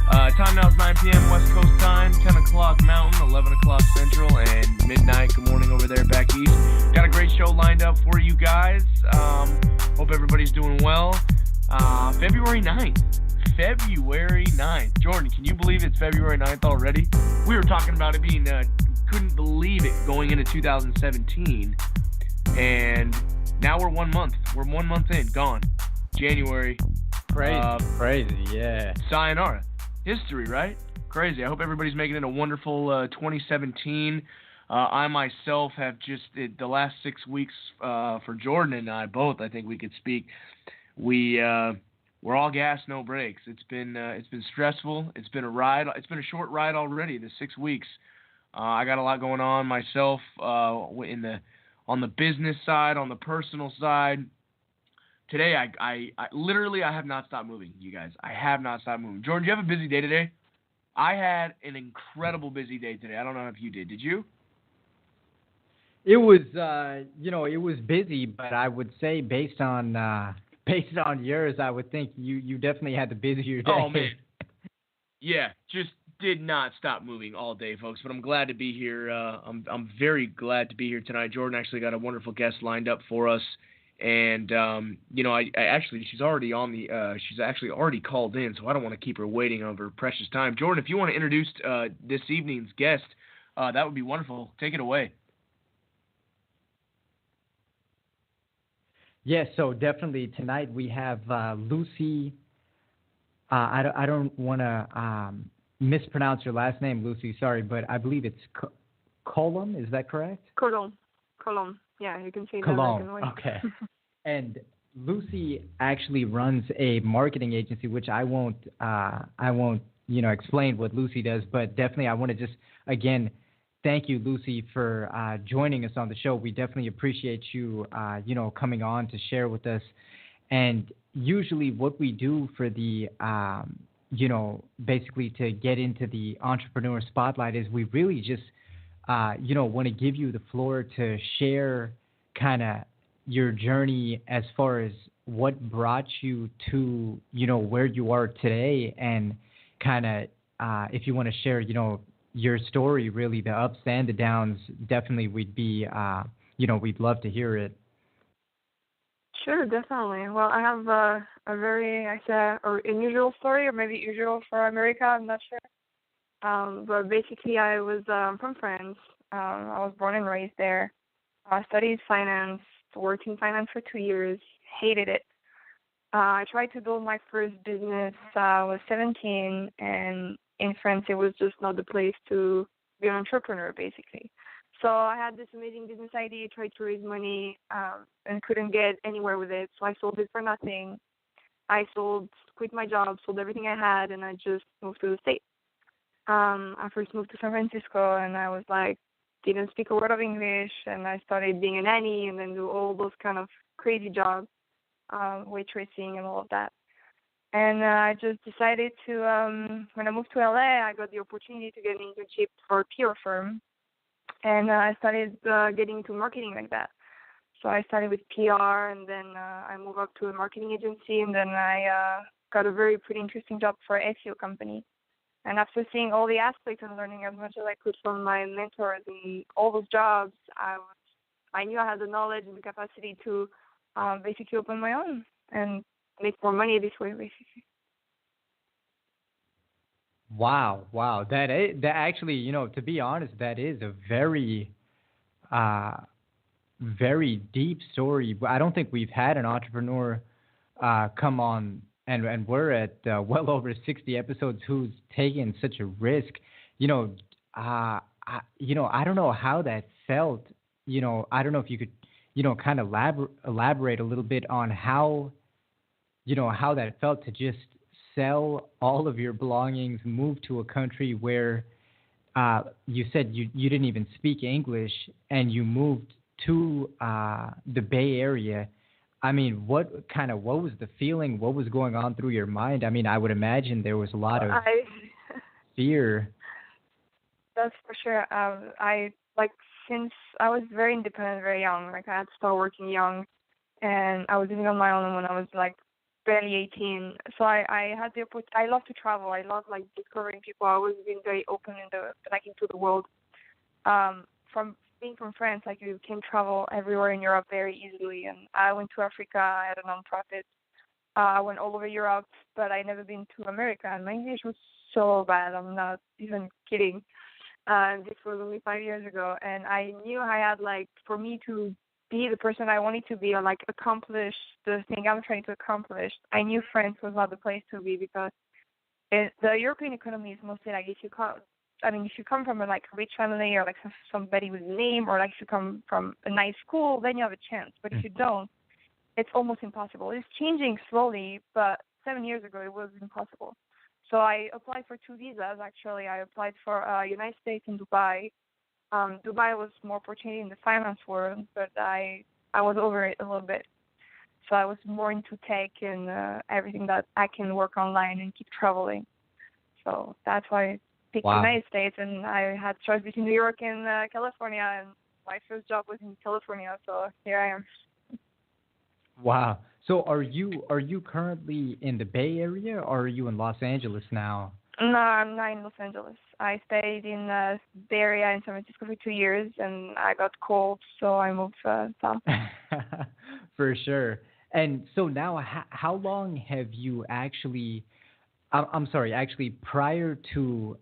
Time now is 9 p.m. West Coast time, 10 o'clock Mountain, 11 o'clock Central, and midnight. Good morning over there back east. Got a great show lined up for you guys. Hope everybody's doing well. February 9th. February 9th. Jordan, can you believe it's February 9th already? We were talking about it being, couldn't believe it going into 2017. And now we're 1 month. We're 1 month in. Gone. January. Crazy, yeah. Sayonara. History, right? Crazy. I hope everybody's making it a wonderful 2017. I myself have just, the last 6 weeks, for Jordan and I both, I think we could speak, we're all gas, no brakes. It's been stressful. It's been a ride. It's been a short ride already, the 6 weeks. I got a lot going on myself on the business side, on the personal side. Today, I literally have not stopped moving, you guys. I have not stopped moving. Jordan, do you have a busy day today? I had an incredible busy day today. I don't know if you did. Did you? It was, it was busy, but I would say based on yours, I would think you definitely had the busier day. Oh man, yeah, just did not stop moving all day, folks. But I'm glad to be here. I'm very glad to be here tonight. Jordan actually got a wonderful guest lined up for us. And, I actually, she's already on she's actually already called in, so I don't want to keep her waiting on her precious time. Jordan, if you want to introduce this evening's guest, that would be wonderful. Take it away. Yes, so definitely tonight we have Lucy. I don't want to mispronounce your last name, Lucy, sorry, but I believe it's Columb, is that correct? Columb. Yeah, you can say that. Columb. Okay. And Lucy actually runs a marketing agency, which I won't explain what Lucy does, but definitely I want to just again thank you, Lucy, for joining us on the show. We definitely appreciate you coming on to share with us. And usually what we do for the basically to get into the entrepreneur spotlight is we really just want to give you the floor to share kind of your journey as far as what brought you to, where you are today, and kind of if you want to share, your story, really the ups and the downs, definitely we'd be, we'd love to hear it. Sure, definitely. Well, I have a very, unusual story, or maybe usual for America, I'm not sure. But basically, I was from France. I was born and raised there. I studied finance, worked in finance for 2 years, hated it. I tried to build my first business. I was 17, and in France, it was just not the place to be an entrepreneur, basically. So I had this amazing business idea, tried to raise money, and couldn't get anywhere with it. So I sold it for nothing. Quit my job, sold everything I had, and I just moved to the States. I first moved to San Francisco, and I was didn't speak a word of English, and I started being a nanny and then do all those kind of crazy jobs, waitressing and all of that. And I just decided to, when I moved to LA, I got the opportunity to get an internship for a PR firm, and I started getting into marketing like that. So I started with PR, and then I moved up to a marketing agency, and then I got a pretty interesting job for an SEO company. And after seeing all the aspects and learning as much as I could from my mentors and all those jobs, I knew I had the knowledge and the capacity to basically open my own and make more money this way, basically. Wow. That actually, to be honest, that is a very, very deep story. I don't think we've had an entrepreneur come on. And we're at well over 60 episodes who's taken such a risk. I don't know how that felt. I don't know if you could, kind of elaborate a little bit on how that felt to just sell all of your belongings, move to a country where you said you didn't even speak English, and you moved to the Bay Area. I mean, what was the feeling? What was going on through your mind? I mean, I would imagine there was a lot of fear. That's for sure. Since I was very independent, very young. I had to start working young, and I was living on my own when I was barely 18. So I had the opportunity. I love to travel. I love like discovering people. I always been very open in the like into the world. From being from France, like you can travel everywhere in Europe very easily. And I went to Africa. I had a non-profit. I went all over Europe, but I never been to America. And my English was so bad. I'm not even kidding. This was only 5 years ago, and I knew I had like for me to be the person I wanted to be or like accomplish the thing I'm trying to accomplish. I knew France was not the place to be because the European economy is mostly like if you come from a like rich family or like somebody with a name or like if you come from a nice school, then you have a chance. But if you don't, it's almost impossible. It's changing slowly, but 7 years ago it was impossible. So I applied for 2 visas. Actually, I applied for United States and Dubai. Dubai was more opportunity in the finance world, but I was over it a little bit. So I was more into tech and everything that I can work online and keep traveling. So that's why I picked the United States, and I had choice between New York and California, and my first job was in California. So here I am. Wow. So are you currently in the Bay Area, or are you in Los Angeles now? No, I'm not in Los Angeles. I stayed in the Bay Area in San Francisco for 2 years, and I got cold, so I moved south. For sure. And so now, how long have you actually? I'm sorry. Actually, prior to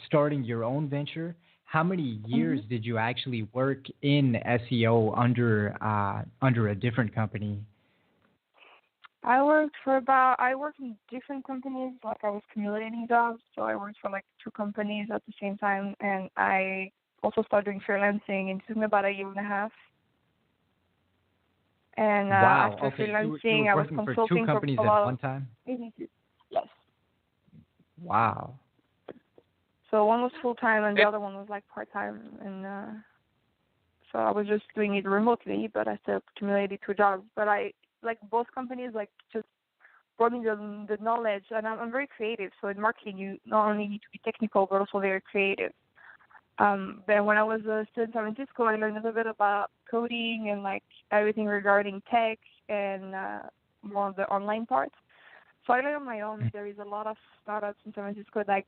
starting your own venture, how many years did you actually work in SEO under a different company? I worked in different companies, like I was accumulating jobs, so I worked for like 2 companies at the same time, and I also started doing freelancing, and it took me about a year and a half. And after freelancing, you were I was working for consulting 2 companies for at one time? businesses. Yes. Wow. So one was full-time, and the other one was like part-time, and so I was just doing it remotely, but I still accumulated 2 jobs. But I like both companies like just brought me the knowledge, and I'm very creative. So in marketing, you not only need to be technical but also very creative. But when I was still in San Francisco, I learned a little bit about coding and like everything regarding tech and more of the online part. So I learned on my own. There is a lot of startups in San Francisco that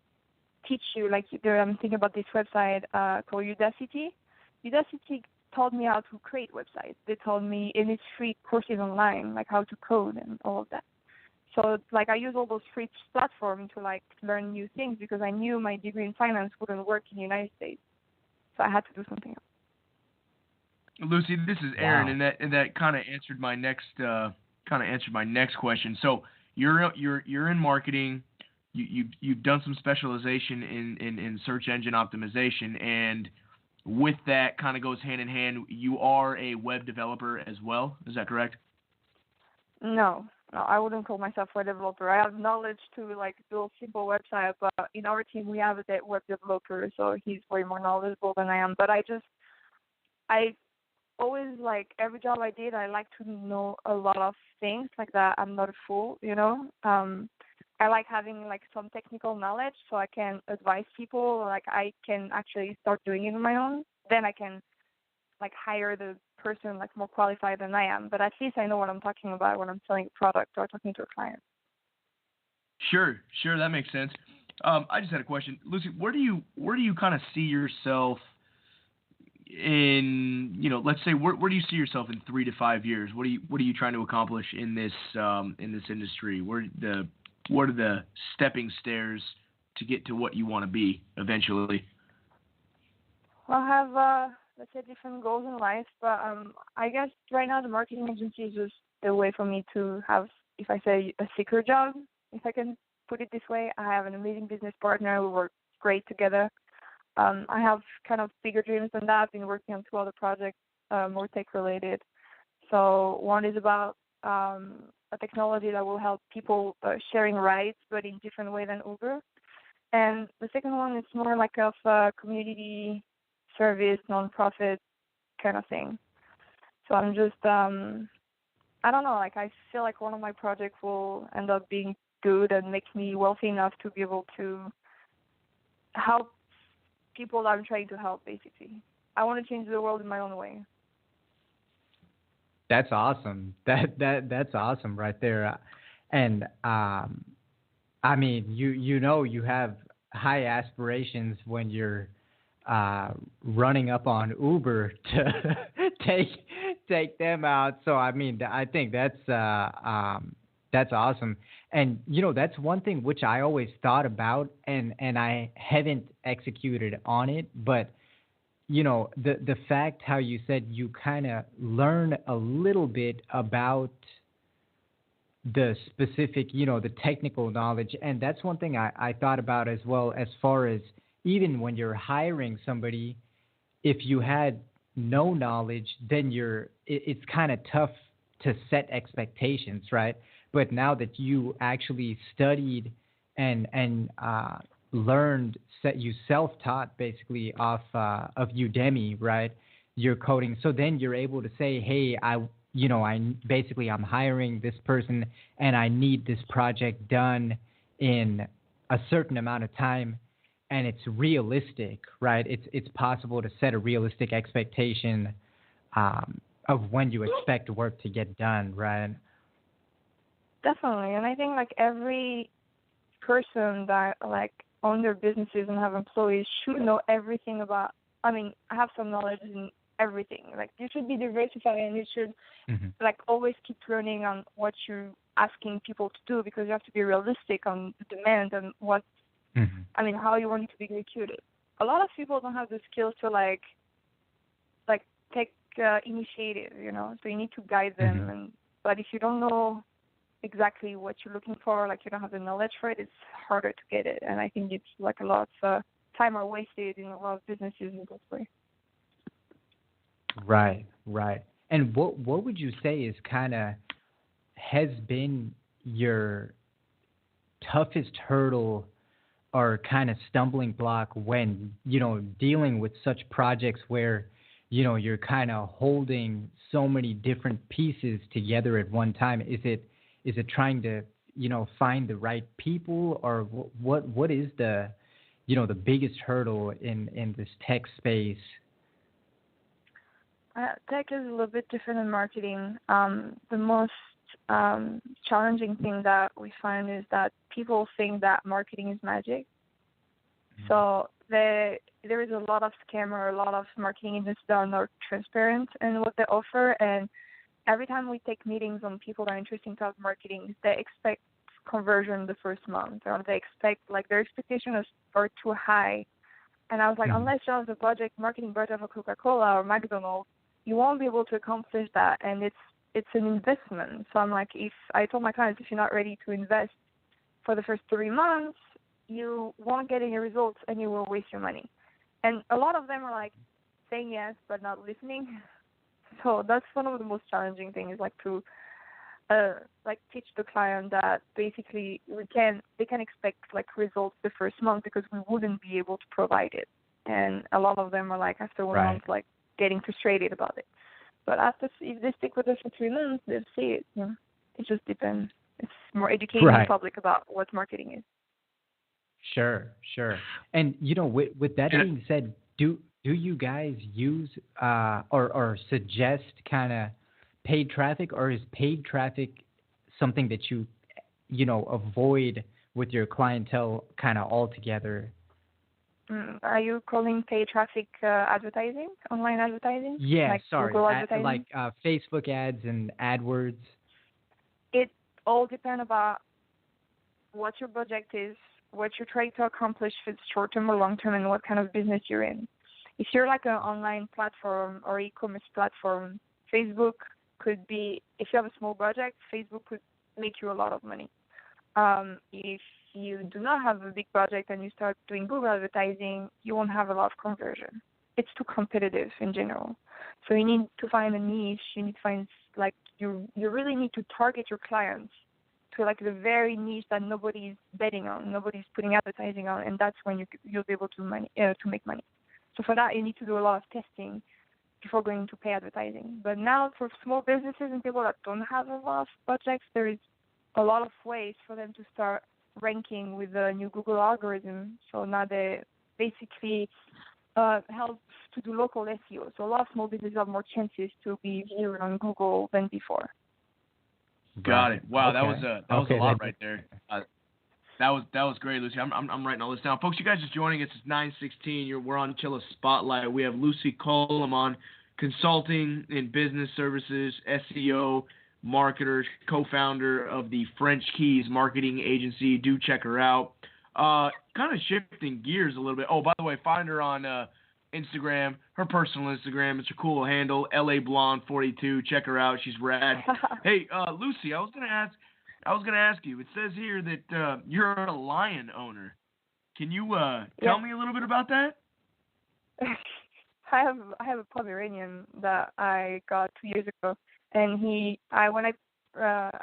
teach you. Like I'm thinking about this website called Udacity. Udacity taught me how to create websites. They told me, and it's free courses online, like how to code and all of that. So like I use all those free platforms to like learn new things because I knew my degree in finance wouldn't work in the United States. So I had to do something else. Lucy, this is Aaron, and that kind of answered my next question. So you're in marketing. You've done some specialization in search engine optimization, and with that kind of goes hand in hand. You are a web developer as well. Is that correct? No, I wouldn't call myself a web developer. I have knowledge to like build simple websites, but in our team we have a web developer, so he's way more knowledgeable than I am. But I always like every job I did, I like to know a lot of things like that. I'm not a fool, you know. I like having like some technical knowledge so I can advise people. Like I can actually start doing it on my own. Then I can like hire the person like more qualified than I am. But at least I know what I'm talking about when I'm selling a product or talking to a client. Sure, that makes sense. I just had a question, Lucy. Where do you kind of see yourself in, let's say, where do you see yourself in 3 to 5 years? What are you trying to accomplish in this industry? What are the stepping stairs to get to what you want to be eventually? Well, I have let's say different goals in life, but I guess right now the marketing agency is just a way for me to have, if I say, a secret job, if I can put it this way. I have an amazing business partner. We work great together. I have kind of bigger dreams than that. I've been working on 2 other projects, more tech related. So one is about a technology that will help people sharing rides, but in different way than Uber. And the second one is more like of a community service, nonprofit kind of thing. So I'm just, I don't know, like I feel like one of my projects will end up being good and make me wealthy enough to be able to help people that I'm trying to help, basically. I want to change the world in my own way. That's awesome. That's awesome right there. And I mean, you have high aspirations when you're running up on Uber to take take them out. So I mean, I think that's awesome. And that's one thing which I always thought about, and I haven't executed on it, but the fact how you said you kind of learn a little bit about the specific, the technical knowledge. And that's one thing I thought about as well, as far as even when you're hiring somebody, if you had no knowledge, then it's kind of tough to set expectations, right? But now that you actually studied and learned, you self-taught basically off of Udemy, right? Your coding. So then you're able to say, hey, I'm hiring this person and I need this project done in a certain amount of time, and it's realistic, right? It's possible to set a realistic expectation of when you expect work to get done, right? Definitely. And I think like every person that like own their businesses and have employees should know everything about, I mean, have some knowledge in everything. Like you should be diversified, and you should like always keep learning on what you're asking people to do, because you have to be realistic on the demand and what, I mean, how you want it to be executed. A lot of people don't have the skills to like take initiative, so you need to guide them. But if you don't know exactly what you're looking for, like you don't have the knowledge for it, it's harder to get it. And I think it's like a lot of time are wasted in a lot of businesses in this way. Right. And what would you say is kind of has been your toughest hurdle or kind of stumbling block when, dealing with such projects where, you're kind of holding so many different pieces together at one time? Is it trying to, find the right people, or what is the, the biggest hurdle in this tech space? Tech is a little bit different than marketing. The most challenging thing that we find is that people think that marketing is magic. So there is a lot of scam, or a lot of marketing agencies that are not transparent in what they offer. And every time we take meetings on people that are interested in talk marketing, they expect conversion the first month, or they expect, like, their expectations are too high. And I was like, unless you have the marketing budget of Coca-Cola or McDonald's, you won't be able to accomplish that. And it's an investment. So I'm like, if I told my clients, if you're not ready to invest for the first 3 months, you won't get any results and you will waste your money. And a lot of them are like saying yes but not listening. So that's one of the most challenging things, like to teach the client that basically they can expect like results the first month, because we wouldn't be able to provide it. And a lot of them are like, after 1 month, like getting frustrated about it. But if they stick with us for 3 months, they'll see it. It just depends. It's more educating the public about what marketing is. Sure. And with that being said, do you guys use or suggest kind of paid traffic, or is paid traffic something that you avoid with your clientele kind of altogether? Are you calling paid traffic advertising, online advertising? Yeah, like sorry, Google advertising? like Facebook ads and AdWords. It all depends about what your budget is, what you're trying to accomplish, if it's short-term or long-term, and what kind of business you're in. If you're like an online platform or e-commerce platform, Facebook could be, if you have a small budget, Facebook could make you a lot of money. If you do not have a big budget and you start doing Google advertising, you won't have a lot of conversion. It's too competitive in general. So you need to find a niche. You need to find, like, you really need to target your clients to like the very niche that nobody's betting on, nobody's putting advertising on, and that's when you'll be able to make money. So for that, you need to do a lot of testing before going to pay advertising. But now for small businesses and people that don't have a lot of budgets, there is a lot of ways for them to start ranking with the new Google algorithm. So now they basically help to do local SEO. So a lot of small businesses have more chances to be viewed on Google than before. Got Right. it. Wow, Okay. that was a Okay. lot right there. That was great, Lucy. I'm writing all this down, folks. You guys just joining us. It's 9:16. We're on Chilla Spotlight. We have Lucy Column on consulting in business services, SEO, marketer, co-founder of the French Keys marketing agency. Do check her out. Kind of shifting gears a little bit. Oh, by the way, find her on Instagram. Her personal Instagram. It's a cool handle, LA Blonde 42. Check her out. She's rad. Hey, Lucy, I was gonna ask you. It says here that you're a lion owner. Can you tell me a little bit about that? I have a Pomeranian that I got 2 years ago, and when I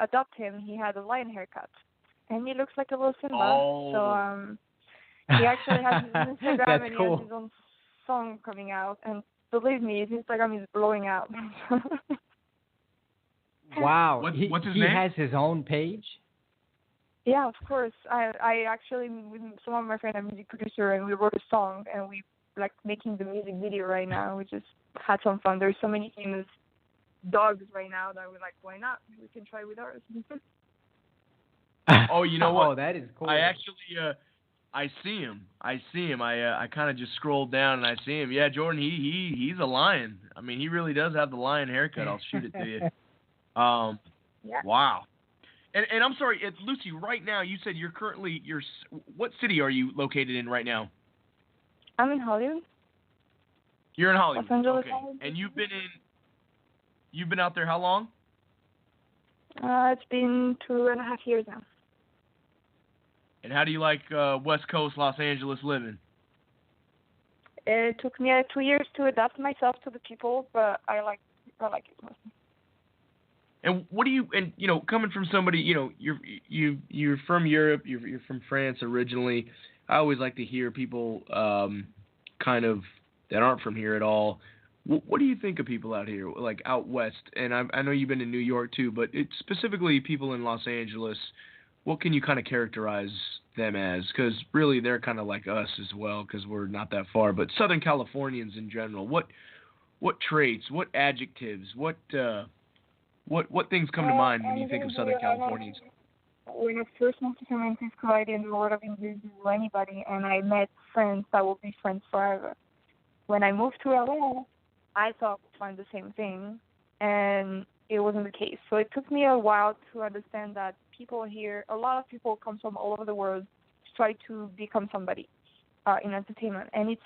adopted him, he had a lion haircut, and he looks like a little Simba. Oh. So he actually has his Instagram That's and he cool. has his own song coming out, and believe me, his Instagram is blowing out. Wow. What's his he name? has his own page? Yeah, of course. I actually, with some of my friends, I'm a music producer, and we wrote a song, and we like making the music video right now. We just had some fun. There's so many famous dogs right now that we're like, why not? We can try with ours. Oh, you know what? Oh, that is cool. I actually, I see him. I kind of just scrolled down and I see him. Yeah, Jordan, he's a lion. I mean, he really does have the lion haircut. I'll shoot it to you. Yeah. Wow. And I'm sorry, Lucy. Right now, you said what city are you located in right now? I'm in Hollywood. You're in Hollywood. Los Angeles, Okay. Hollywood. And you've been out there how long? It's been 2.5 years now. And how do you like West Coast Los Angeles living? It took me 2 years to adapt myself to the people, but I like it mostly. And what do you coming from somebody, you're from Europe, you're from France originally. I always like to hear people kind of that aren't from here at all. What do you think of people out here, like out west? And I know you've been in New York too, but specifically people in Los Angeles. What can you kind of characterize them as? Because really they're kind of like us as well, because we're not that far. But Southern Californians in general, what traits, what adjectives, what things come to mind when you think of Southern Californians? When I first moved to San Francisco, I didn't know what I've been doing to anybody, and I met friends that will be friends forever. When I moved to LA, I thought I'd find the same thing, and it wasn't the case. So it took me a while to understand that people here, a lot of people come from all over the world to try to become somebody in entertainment, and it's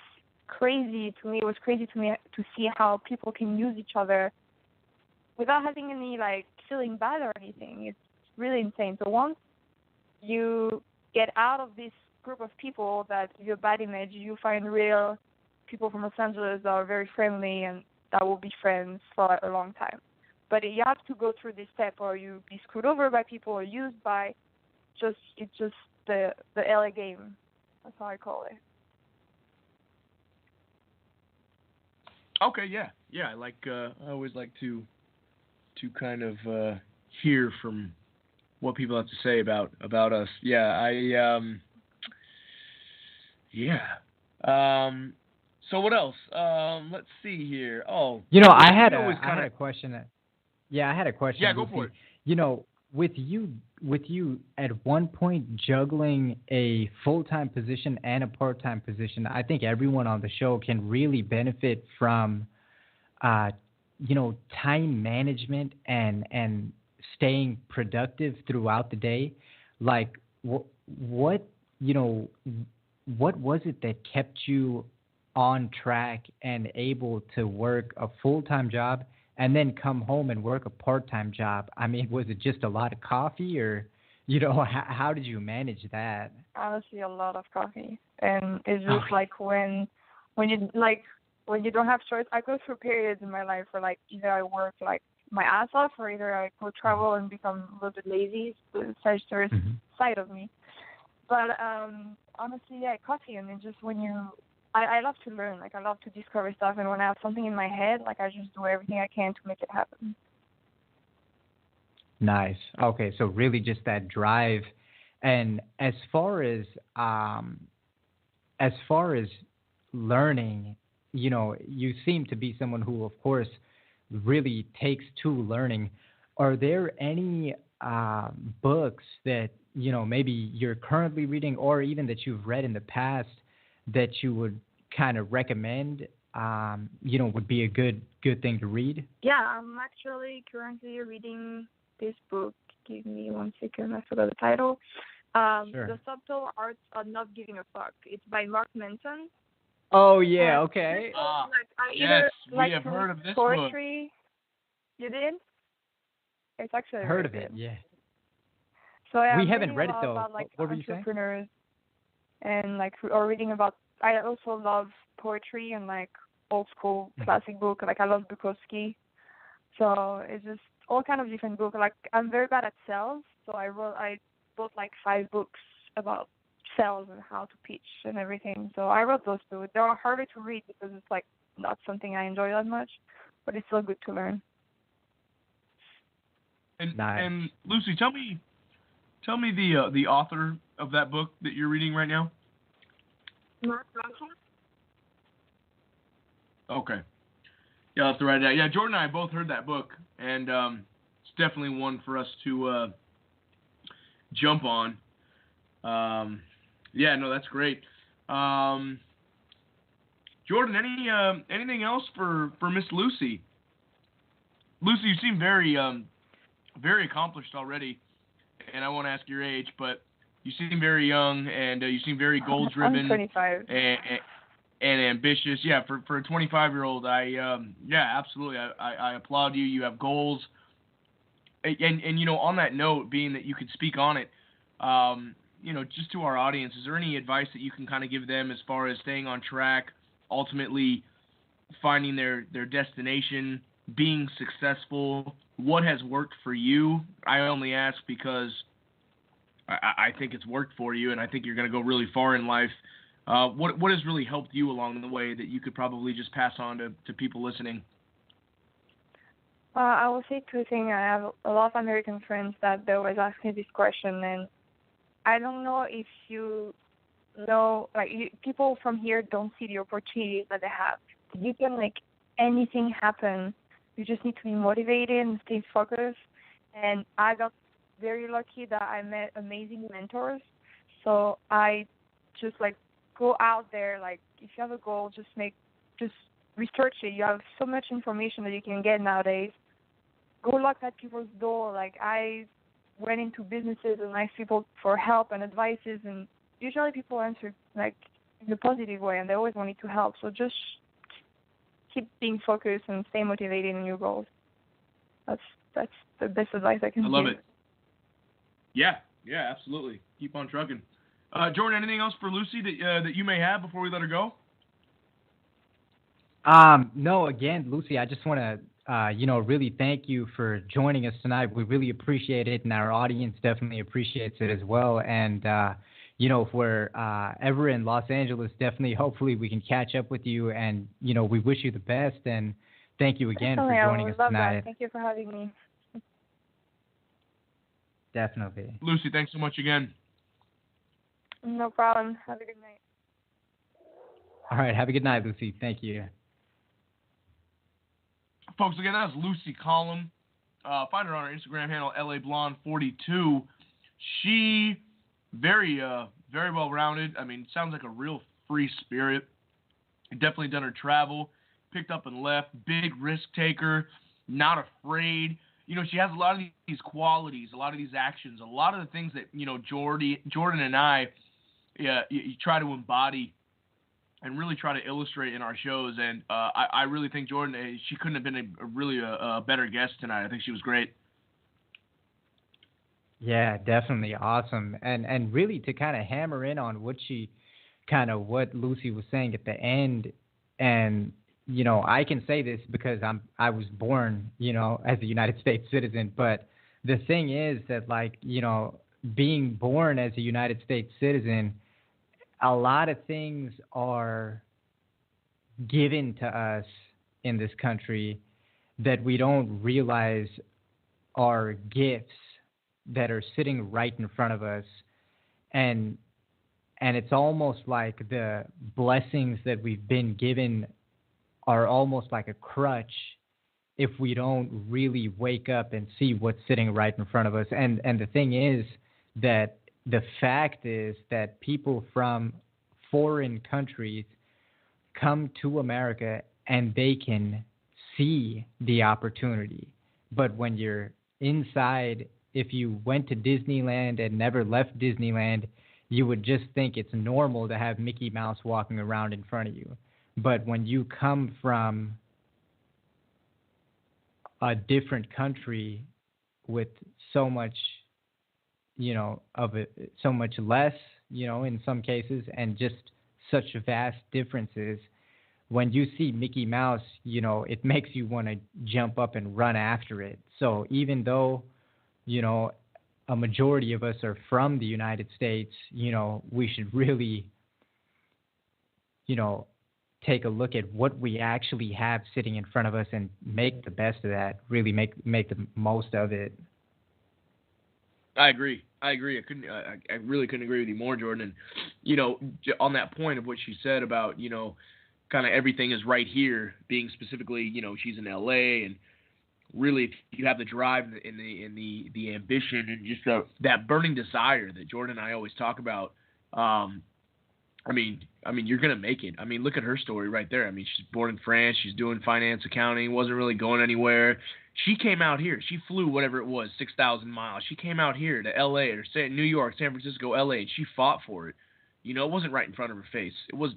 crazy to me. It was crazy to me to see how people can use each other without having any feeling bad or anything. It's really insane. So once you get out of this group of people that give you a bad image, you find real people from Los Angeles that are very friendly and that will be friends for a long time. But you have to go through this step, or you be screwed over by people or used by. It's just the LA game. That's how I call it. Okay, yeah. I always like to kind of hear from what people have to say about us. So what else? Let's see here. Oh, I had a question. I had a question. Yeah, go for it. With you at one point juggling a full-time position and a part-time position, I think everyone on the show can really benefit from time management and staying productive throughout the day. Like what was it that kept you on track and able to work a full-time job and then come home and work a part-time job? I mean, was it just a lot of coffee, or how did you manage that? Honestly, a lot of coffee, and it's just when you don't have choice. I go through periods in my life where either I work my ass off, or either I go travel and become a little bit lazy. It's the Sagittarius side of me. But honestly, coffee, and it's just I love to learn. I love to discover stuff, and when I have something in my head, I just do everything I can to make it happen. Nice. Okay, so really just that drive. And as far as learning, you seem to be someone who, of course, really takes to learning. Are there any books that maybe you're currently reading, or even that you've read in the past that you would kind of recommend? Would be a good thing to read. Yeah, I'm actually currently reading this book. Give me 1 second, I forgot the title. Sure. The Subtle Art of Not Giving a Fuck. It's by Mark Manson. Oh yeah, okay. I yes, either like we have to heard read of this poetry. You did? It's actually Heard really of it, good. yeah. So yeah, We I'm haven't reading read a it lot though. about like What were you saying? entrepreneurs and like or reading about. I also love poetry and like old school classic book. Like I love Bukowski. So it's just all kind of different books. Like I'm very bad at sales, so I bought like 5 books about sales and how to pitch and everything. So I wrote those two. They are harder to read because it's like not something I enjoy that much, but it's still good to learn. And Nice. and Lucy, tell me the author of that book that you're reading right now. Mark Manson? Okay. Yeah, I'll have to write it down. Yeah, Jordan and I both heard that book, and it's definitely one for us to jump on. Yeah, no, that's great. Jordan, anything else for Miss Lucy? Lucy, you seem very accomplished already, and I won't ask your age, but you seem very young, and you seem very goal driven. I'm 25. And ambitious. Yeah, for a 25-year-old, yeah, absolutely. I applaud you. You have goals. And on that note, being that you could speak on it, just to our audience, is there any advice that you can kind of give them as far as staying on track, ultimately finding their destination, being successful? What has worked for you? I only ask because I think it's worked for you, and I think you're going to go really far in life. What has really helped you along the way that you could probably just pass on to people listening? I will say 2 things. I have a lot of American friends that they always ask me this question, and I don't know if you know, like people from here don't see the opportunities that they have. You can make anything happen. You just need to be motivated and stay focused. And I got very lucky that I met amazing mentors. So I just like go out there. Like if you have a goal, just research it. You have so much information that you can get nowadays. Go knock at people's door. Like I went into businesses and asked people for help and advices, and usually people answer like in a positive way, and they always wanted to help. So just keep being focused and stay motivated in your goals. That's the best advice I can give. I love it. Yeah, absolutely. Keep on trucking. Jordan, anything else for Lucy that you may have before we let her go? No, again, Lucy, I just want to, really thank you for joining us tonight. We really appreciate it, and our audience definitely appreciates it as well. And, if we're ever in Los Angeles, definitely, hopefully we can catch up with you. And, we wish you the best. And thank you again for joining us tonight. That. Thank you for having me. Definitely. Lucy, thanks so much again. No problem. Have a good night. All right. Have a good night, Lucy. Thank you. Folks, again, that was Lucy Columb. Find her on her Instagram handle, LABlonde42. She very well-rounded. I mean, sounds like a real free spirit. Definitely done her travel, picked up and left, big risk taker, not afraid. She has a lot of these qualities, a lot of these actions, a lot of the things that, Jordan and I you try to embody and really try to illustrate in our shows. And I really think Jordan, she couldn't have been a better guest tonight. I think she was great. Yeah, definitely awesome. And really to kind of hammer in on what Lucy was saying at the end. And, I can say this because I was born, as a United States citizen. But the thing is that, being born as a United States citizen, a lot of things are given to us in this country that we don't realize are gifts that are sitting right in front of us. And it's almost like the blessings that we've been given are almost like a crutch if we don't really wake up and see what's sitting right in front of us. And the thing is that the fact is that people from foreign countries come to America and they can see the opportunity. But when you're inside, if you went to Disneyland and never left Disneyland, you would just think it's normal to have Mickey Mouse walking around in front of you. But when you come from a different country with so much, of it, so much less, in some cases, and just such vast differences, when you see Mickey Mouse, it makes you want to jump up and run after it. So even though, a majority of us are from the United States, we should really, take a look at what we actually have sitting in front of us and make the best of that, really make the most of it. I agree. I really couldn't agree with you more, Jordan. And, on that point of what she said about, kind of everything is right here, being specifically, she's in LA, and really if you have the drive and the ambition and just that burning desire that Jordan and I always talk about, I mean, you're gonna make it. I mean, look at her story right there. I mean, she's born in France. She's doing finance, accounting. Wasn't really going anywhere. She came out here. She flew whatever it was, 6,000 miles. She came out here to L.A. or New York, San Francisco, L.A. and she fought for it. It wasn't right in front of her face. It was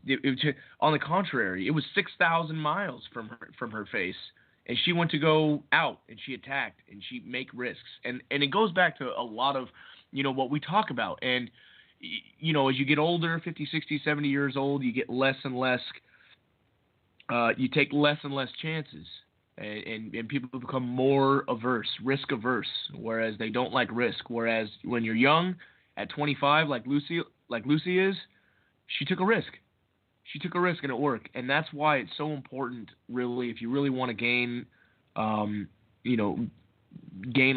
on the contrary. It was 6,000 miles from her face, and she went to go out and she attacked and she make risks. And it goes back to a lot of what we talk about. And as you get older, 50, 60, 70 years old, you get less and less, you take less and less chances, and people become more risk averse, whereas they don't like risk. Whereas when you're young, at 25, like Lucy is, she took a risk. She took a risk and it worked. And that's why it's so important, really, if you really want to gain a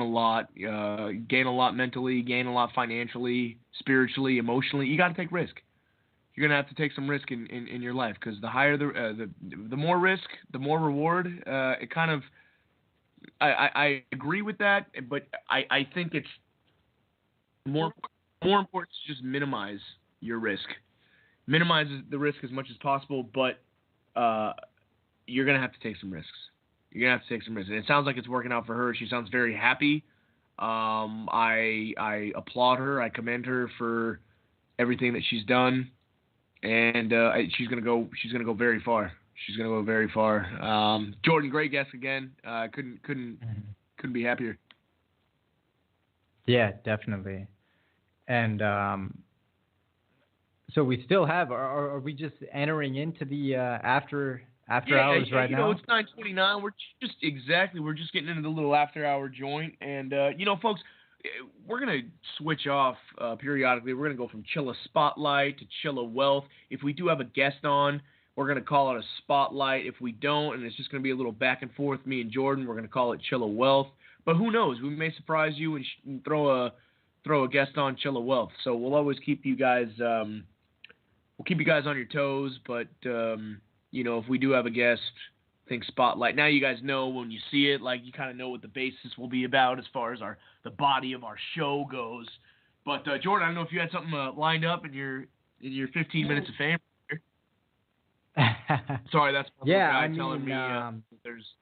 lot mentally, gain a lot financially, spiritually, emotionally. You got to take risk. You're gonna have to take some risk in your life, because the higher the more risk, the more reward. It kind of, I agree with that, but I think it's more important to just minimize your risk, minimize the risk as much as possible. But you're gonna have to take some risks. You're gonna have to take some risks, and it sounds like it's working out for her. She sounds very happy. I applaud her. I commend her for everything that she's done, and she's gonna go very far. She's gonna go very far. Jordan, great guest again. Couldn't be happier. Yeah, definitely. And so we still have. Are we just entering into the after hours right now? It's 9:29. We're just getting into the little after hour joint, and folks, we're gonna switch off periodically. We're gonna go from Chilla Spotlight to Chilla Wealth. If we do have a guest on, we're gonna call it a Spotlight. If we don't, and it's just gonna be a little back and forth, me and Jordan, we're gonna call it Chilla Wealth. But who knows? We may surprise you and throw a guest on Chilla Wealth. So we'll always keep you guys on your toes, but. If we do have a guest, think Spotlight. Now you guys know when you see it, like you kind of know what the basis will be about as far as the body of our show goes. But Jordan, I don't know if you had something lined up in your 15 minutes of fame. Sorry, that's my guy telling me there's.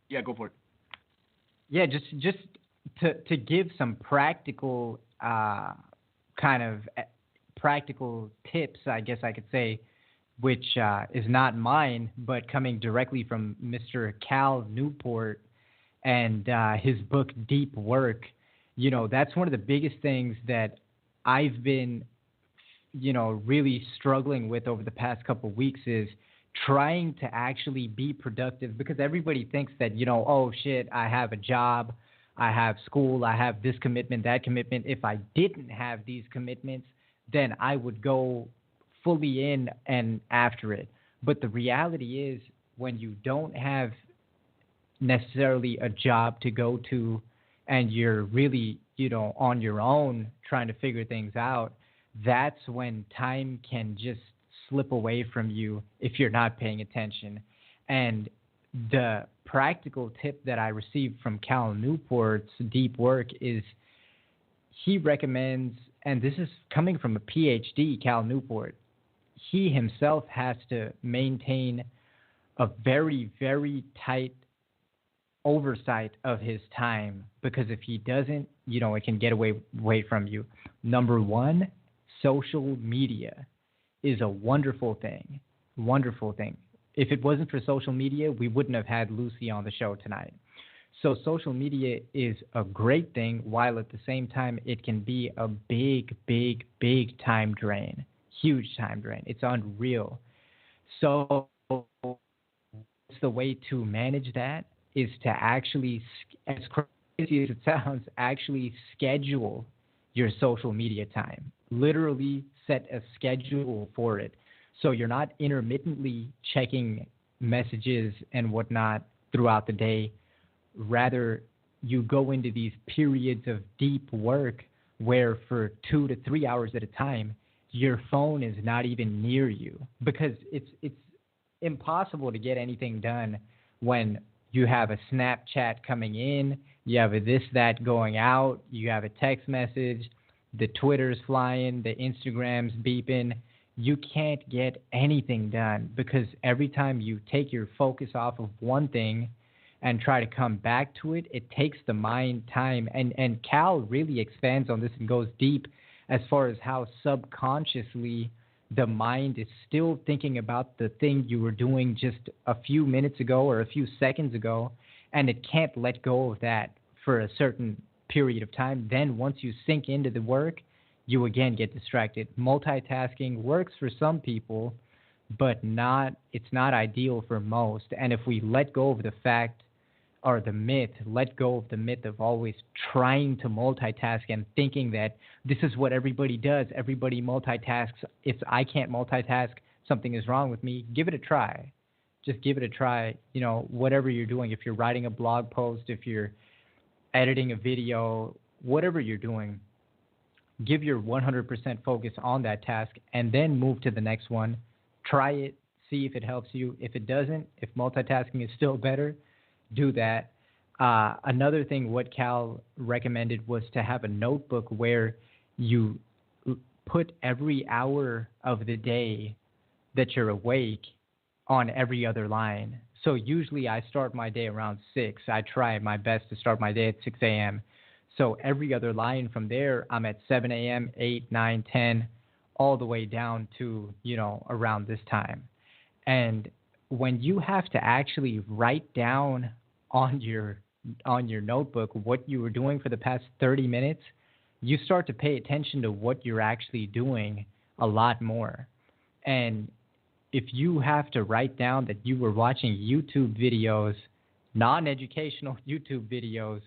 Yeah, go for it. Yeah, just to give some practical practical tips, I guess I could say, which is not mine, but coming directly from Mr. Cal Newport and his book, Deep Work. That's one of the biggest things that I've been, really struggling with over the past couple of weeks is trying to actually be productive, because everybody thinks that, oh, shit, I have a job, I have school, I have this commitment, that commitment. If I didn't have these commitments, then I would go fully in and after it. But the reality is, when you don't have necessarily a job to go to and you're really, on your own trying to figure things out, that's when time can just slip away from you if you're not paying attention. And the practical tip that I received from Cal Newport's deep work is he recommends, and this is coming from a PhD, Cal Newport, he himself has to maintain a very, very tight oversight of his time, because if he doesn't, it can get away from you. Number one, social media is a wonderful thing. Wonderful thing. If it wasn't for social media, we wouldn't have had Lucy on the show tonight. So social media is a great thing, while at the same time it can be a big, big, big time drain. Huge time drain. It's unreal. So the way to manage that is to actually, as crazy as it sounds, actually schedule your social media time. Literally set a schedule for it. So you're not intermittently checking messages and whatnot throughout the day. Rather, you go into these periods of deep work where for 2 to 3 hours at a time, your phone is not even near you, because it's impossible to get anything done when you have a Snapchat coming in, you have a this, that going out, you have a text message, the Twitter's flying, the Instagram's beeping. You can't get anything done, because every time you take your focus off of one thing and try to come back to it, it takes the mind time. And Cal really expands on this and goes deep as far as how subconsciously the mind is still thinking about the thing you were doing just a few minutes ago or a few seconds ago, and it can't let go of that for a certain period of time. Then once you sink into the work, you again get distracted. Multitasking works for some people, but it's not ideal for most. And if we let go of the fact, or let go of the myth of always trying to multitask and thinking that this is what everybody does. Everybody multitasks. If I can't multitask, something is wrong with me. Give it a try. Just give it a try. Whatever you're doing, if you're writing a blog post, if you're editing a video, whatever you're doing, give your 100% focus on that task and then move to the next one. Try it. See if it helps you. If it doesn't, if multitasking is still better, do that. Another thing what Cal recommended was to have a notebook where you put every hour of the day that you're awake on every other line. So usually I start my day around 6. I try my best to start my day at 6 a.m. So every other line from there, I'm at 7 a.m., 8, 9, 10, all the way down to, around this time. And when you have to actually write down on your notebook what you were doing for the past 30 minutes, you start to pay attention to what you're actually doing a lot more. And if you have to write down that you were watching YouTube videos, non-educational YouTube videos,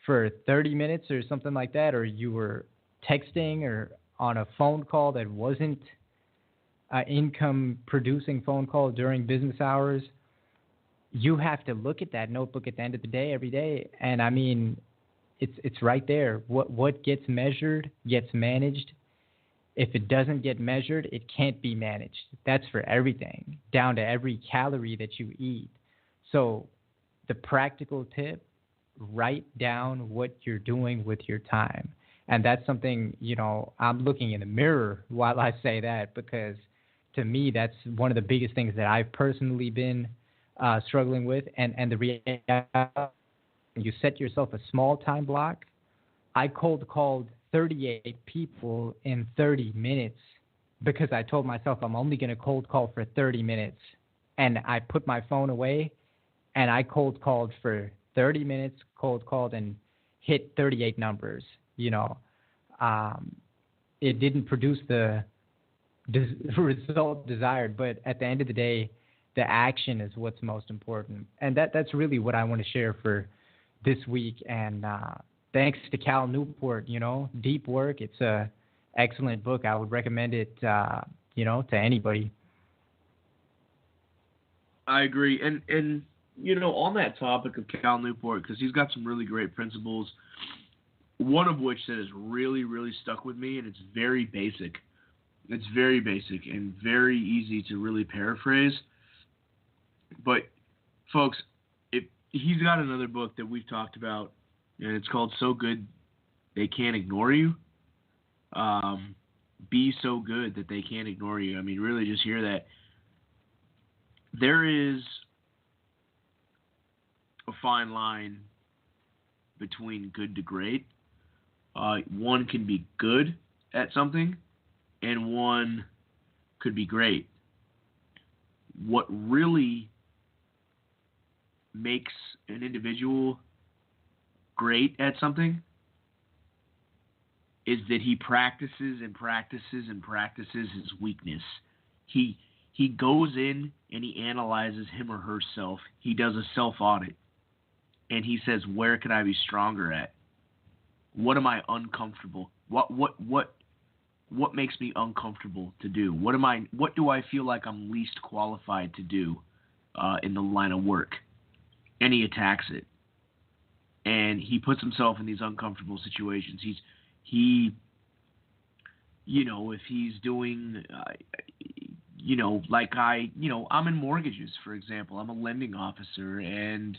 for 30 minutes or something like that, or you were texting or on a phone call that wasn't an income-producing phone call during business hours, you have to look at that notebook at the end of the day, every day. And I mean, it's right there. What gets measured gets managed. If it doesn't get measured, it can't be managed. That's for everything, down to every calorie that you eat. So the practical tip, write down what you're doing with your time. And that's something, I'm looking in the mirror while I say that, because to me, that's one of the biggest things that I've personally been struggling with. And the reality, you set yourself a small time block. I cold called 38 people in 30 minutes because I told myself I'm only going to cold call for 30 minutes. And I put my phone away and I cold called for 30 minutes, cold called and hit 38 numbers. It didn't produce the result desired, but at the end of the day, the action is what's most important. And that's really what I want to share for this week. And thanks to Cal Newport, deep work. It's a excellent book. I would recommend it, to anybody. I agree. And on that topic of Cal Newport, because he's got some really great principles, one of which that has really, really stuck with me, and it's very basic. It's very basic and very easy to really paraphrase. But folks, if he's got another book that we've talked about, and it's called So Good They Can't Ignore You. Be so good that they can't ignore you. I mean, really just hear that. There is a fine line between good to great. One can be good at something, and one could be great. What really makes an individual great at something is that he practices and practices and practices his weakness. He goes in and he analyzes him or herself. He does a self-audit. And he says, where can I be stronger at? What am I uncomfortable? What makes me uncomfortable to do? What do I feel like I'm least qualified to do in the line of work? And he attacks it. And he puts himself in these uncomfortable situations. If he's doing, I'm in mortgages, for example. I'm a lending officer, and,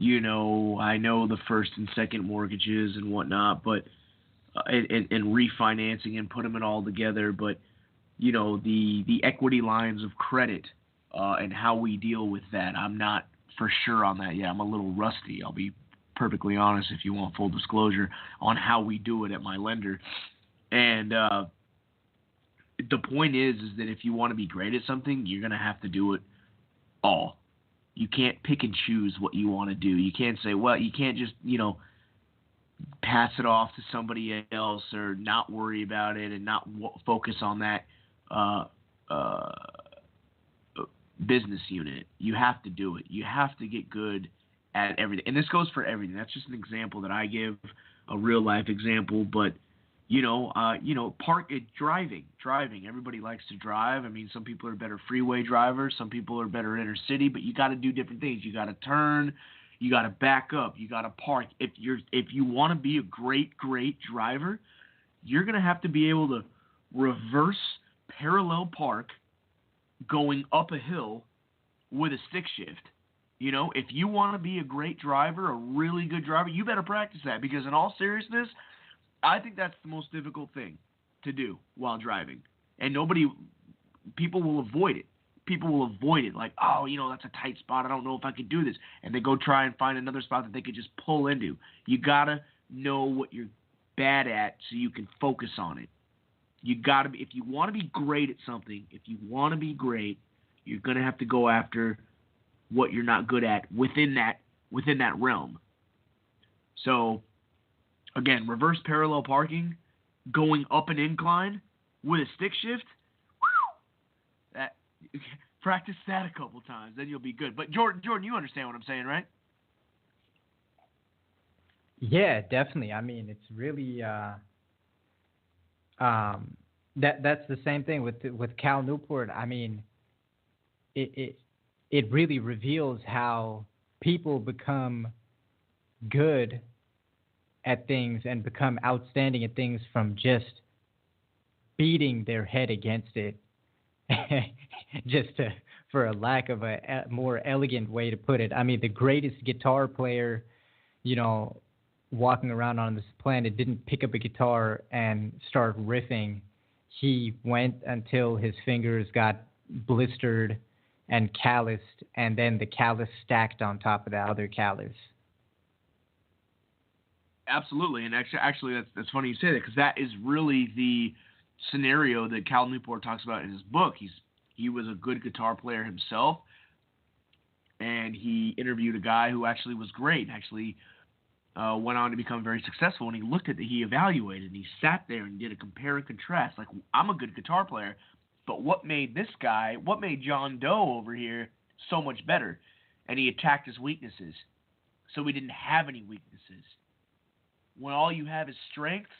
I know the first and second mortgages and whatnot, but, and refinancing and put them all together, but, the equity lines of credit, and how we deal with that, I'm not for sure on that yet. I'm a little rusty. I'll be perfectly honest, if you want full disclosure, on how we do it at my lender. And the point is that if you want to be great at something, you're going to have to do it all. You can't pick and choose what you want to do. You can't say, well, you can't just, pass it off to somebody else or not worry about it and not focus on that business unit. You have to do it. You have to get good at everything. And this goes for everything. That's just an example that I give, a real life example, but driving. Everybody likes to drive. I mean, some people are better freeway drivers. Some people are better inner city, but you got to do different things. You got to turn, you got to back up, you got to park. If you want to be a great driver, you're going to have to be able to reverse parallel park going up a hill with a stick shift. If you want to be a great driver, a really good driver, you better practice that, because in all seriousness, I think that's the most difficult thing to do while driving. And people will avoid it. People will avoid it like, oh, that's a tight spot. I don't know if I could do this. And they go try and find another spot that they could just pull into. You got to know what you're bad at so you can focus on it. You got to be, if you want to be great at something, you're going to have to go after what you're not good at within that realm. So, again, reverse parallel parking, going up an incline with a stick shift, practice that a couple times, then you'll be good. But Jordan, you understand what I'm saying, right? Yeah, definitely. I mean, it's really that's the same thing with Cal Newport. I mean, it really reveals how people become good at things and become outstanding at things from just beating their head against it. For a lack of a more elegant way to put it. I mean, the greatest guitar player, walking around on this planet didn't pick up a guitar and start riffing. He went until his fingers got blistered and calloused, and then the callus stacked on top of the other callus. Absolutely, and actually that's funny you say that, because that is really the scenario that Cal Newport talks about in his book. He was a good guitar player himself, and he interviewed a guy who actually was great, went on to become very successful, and he looked at it, he evaluated, and he sat there and did a compare and contrast. Like, I'm a good guitar player, but what made John Doe over here so much better? And he attacked his weaknesses. So he didn't have any weaknesses. When all you have is strengths,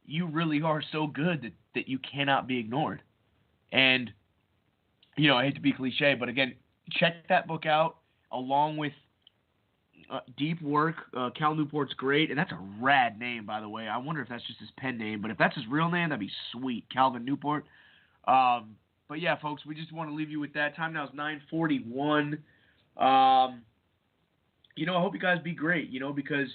you really are so good that you cannot be ignored. And, I hate to be cliche, but again, check that book out along with Deep Work. Cal Newport's great, and that's a rad name, by the way. I wonder if that's just his pen name, but if that's his real name, that'd be sweet. Calvin Newport. But yeah, folks, we just want to leave you with that. Time now is 9:41. I hope you guys be great, because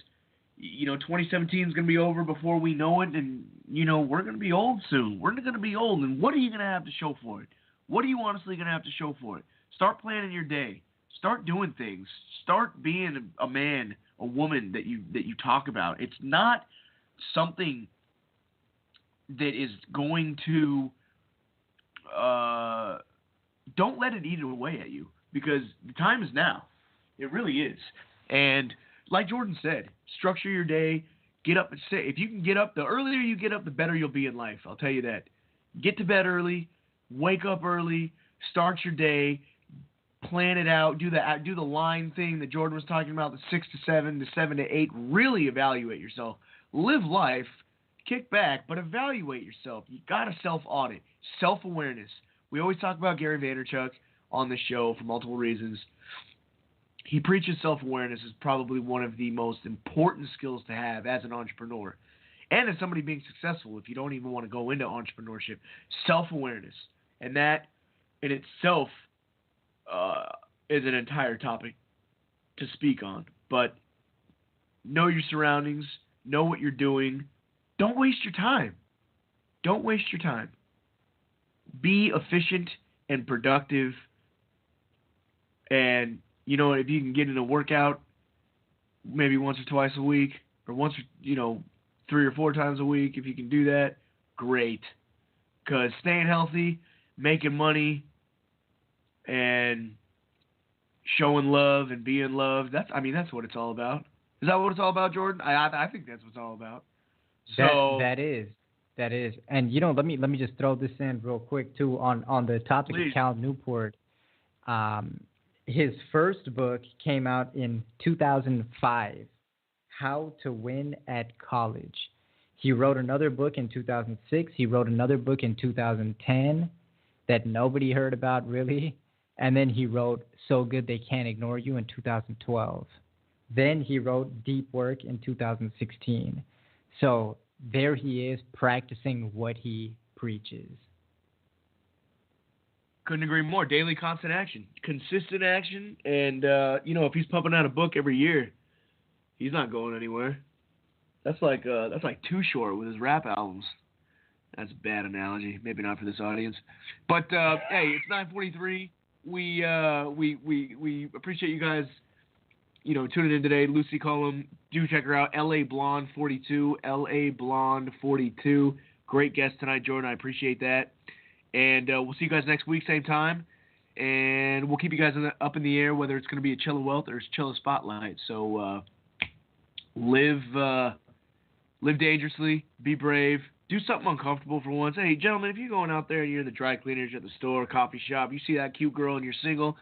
2017 is going to be over before we know it, and we're going to be old soon. We're going to be old, and what are you going to have to show for it? What are you honestly going to have to show for it? Start planning your day. Start doing things. Start being a man, a woman that you talk about. It's not something that is going to don't let it eat away at you, because the time is now. It really is. And like Jordan said, structure your day. Get up and say, if you can get up, the earlier you get up, the better you'll be in life. I'll tell you that. Get to bed early, wake up early, start your day, plan it out, do the line thing that Jordan was talking about, the 6 to 7, the 7 to 8. Really evaluate yourself. Live life, kick back, but evaluate yourself. You got to self-audit, self-awareness. We always talk about Gary Vaynerchuk on the show for multiple reasons. He preaches self-awareness as probably one of the most important skills to have as an entrepreneur. And as somebody being successful, if you don't even want to go into entrepreneurship, self-awareness. And that in itself is an entire topic to speak on. But know your surroundings, know what you're doing. Don't waste your time. Don't waste your time. Be efficient and productive. And, if you can get in a workout maybe once or twice a week, or once, 3 or 4 times a week, if you can do that, great. Because staying healthy, making money, and showing love and being loved, that's what it's all about. Is that what it's all about, Jordan? I think that's what it's all about. So That is. And let me just throw this in real quick too on the topic Please. of Cal Newport. His first book came out in 2005, How to Win at College. He wrote another book in 2006. He wrote another book in 2010 that nobody heard about really. And then he wrote So Good They Can't Ignore You in 2012. Then he wrote Deep Work in 2016. So there he is practicing what he preaches. couldn't agree more. Daily constant action, consistent action, and if he's pumping out a book every year, he's not going anywhere. That's like Too Short with his rap albums. That's a bad analogy. Maybe not for this audience, but hey, it's 9:43. We appreciate you guys, tuning in today. Lucy Columb, do check her out. LA Blonde 42, LA Blonde 42. Great guest tonight, Jordan. I appreciate that. And we'll see you guys next week, same time. And we'll keep you guys up in the air, whether it's going to be a Chill of Wealth or a Chill of Spotlight. So live dangerously, be brave, do something uncomfortable for once. Hey, gentlemen, if you're going out there and you're in the dry cleaners, at the store, coffee shop, you see that cute girl and you're single,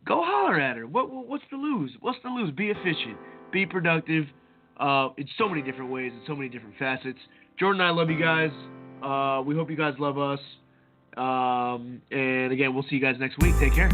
go holler at her. What's to lose? What's to lose? Be efficient. Be productive in so many different ways, in so many different facets. Jordan and I love you guys. We hope you guys love us. And again, we'll see you guys next week. Take care.